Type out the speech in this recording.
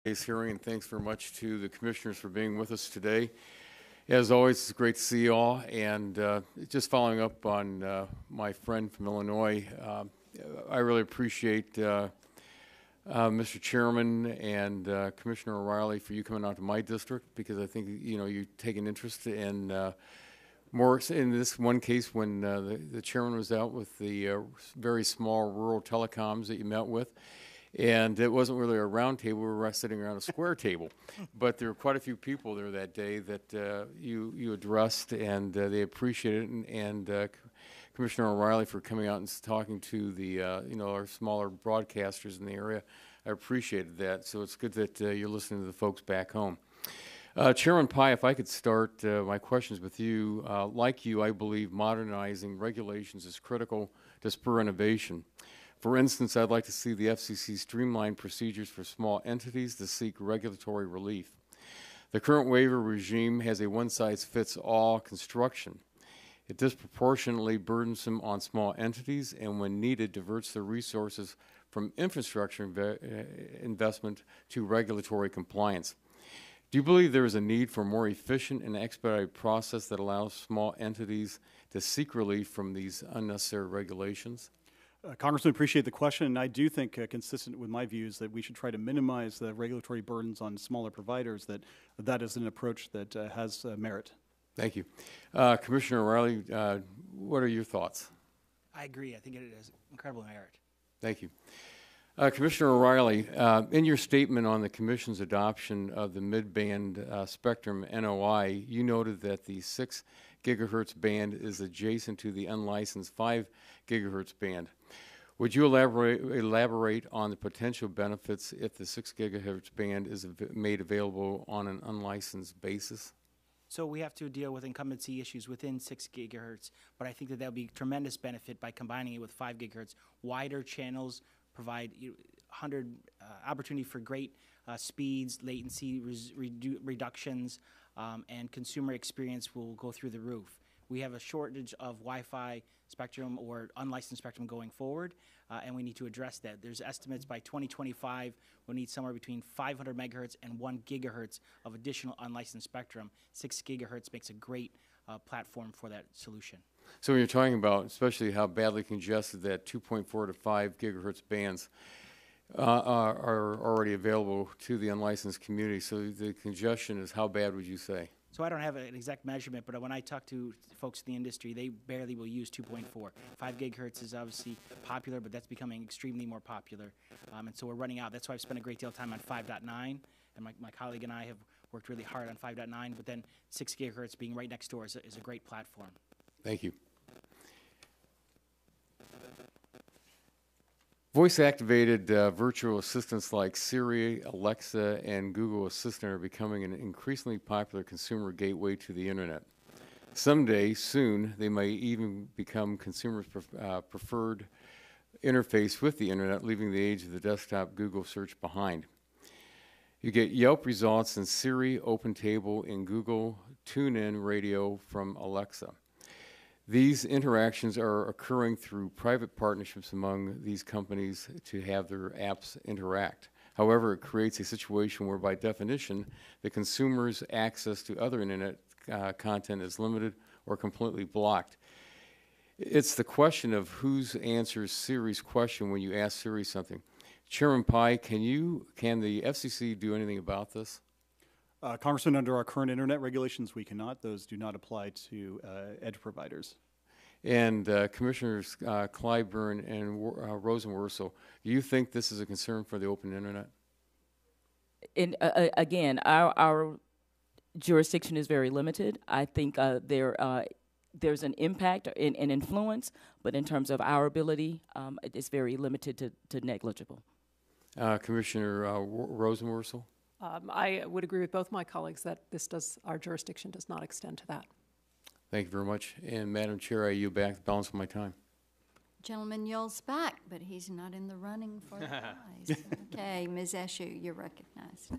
Today's hearing, and thanks very much to the commissioners for being with us today. As always, it's great to see you all, and just following up on my friend from Illinois, I really appreciate Mr. Chairman and Commissioner O'Reilly for you coming out to my district, because I think you take an interest in more in this one case when the chairman was out with the very small rural telecoms that you met with. And it wasn't really a round table, we were sitting around a square table. But there were quite a few people there that day that you addressed, and they appreciated it. And Commissioner O'Reilly for coming out and talking to the our smaller broadcasters in the area. I appreciated that. So it's good that you're listening to the folks back home. Chairman Pai, if I could start my questions with you. Like you, I believe modernizing regulations is critical to spur innovation. For instance, I'd like to see the FCC streamline procedures for small entities to seek regulatory relief. The current waiver regime has a one-size-fits-all construction. It disproportionately burdensome on small entities, and when needed, diverts the resources from infrastructure investment to regulatory compliance. Do you believe there is a need for a more efficient and expedited process that allows small entities to seek relief from these unnecessary regulations? Congressman, appreciate the question, and I do think, consistent with my views, that we should try to minimize the regulatory burdens on smaller providers, that is an approach that has merit. Thank you. Commissioner O'Reilly, what are your thoughts? I agree. I think it has incredible merit. Thank you. Commissioner O'Reilly, in your statement on the Commission's adoption of the mid-band spectrum NOI, you noted that the 6 gigahertz band is adjacent to the unlicensed 5 gigahertz band. Would you elaborate on the potential benefits if the 6 gigahertz band is made available on an unlicensed basis? So we have to deal with incumbency issues within 6 gigahertz, but I think that will be tremendous benefit by combining it with 5 gigahertz. Wider channels provide 100 opportunity for great speeds, latency reductions, and consumer experience will go through the roof. We have a shortage of Wi-Fi spectrum or unlicensed spectrum going forward, and we need to address that. There's estimates by 2025 we'll need somewhere between 500 megahertz and 1 gigahertz of additional unlicensed spectrum. 6 gigahertz makes a great platform for that solution. So when you're talking about especially how badly congested that 2.4 to 5 gigahertz bands are already available to the unlicensed community, so the congestion is how bad would you say? So I don't have an exact measurement, but when I talk to folks in the industry, they barely will use 2.4. 5 gigahertz is obviously popular, but that's becoming extremely more popular. And so we're running out. That's why I've spent a great deal of time on 5.9, and my colleague and I have worked really hard on 5.9, but then 6 gigahertz being right next door is a great platform. Thank you. Voice-activated virtual assistants like Siri, Alexa, and Google Assistant are becoming an increasingly popular consumer gateway to the Internet. Someday, soon, they may even become consumers' preferred interface with the Internet, leaving the age of the desktop Google search behind. You get Yelp results in Siri, OpenTable, and Google TuneIn Radio from Alexa. These interactions are occurring through private partnerships among these companies to have their apps interact. However, it creates a situation where, by definition, the consumer's access to other Internet content is limited or completely blocked. It's the question of who answers Siri's question when you ask Siri something. Chairman Pai, can the FCC do anything about this? Congressman, under our current Internet regulations, we cannot. Those do not apply to edge providers. And Commissioners Clyburn and Rosenworcel, do you think this is a concern for the open Internet? And again, our jurisdiction is very limited. I think there's an impact and influence, but in terms of our ability, it's very limited to negligible. Commissioner Rosenworcel? I would agree with both my colleagues that our jurisdiction does not extend to that. Thank you very much. And Madam Chair, I yield back the balance of my time. Gentleman yells back, but he's not in the running for the prize. Okay, Ms. Eshoo, you're recognized.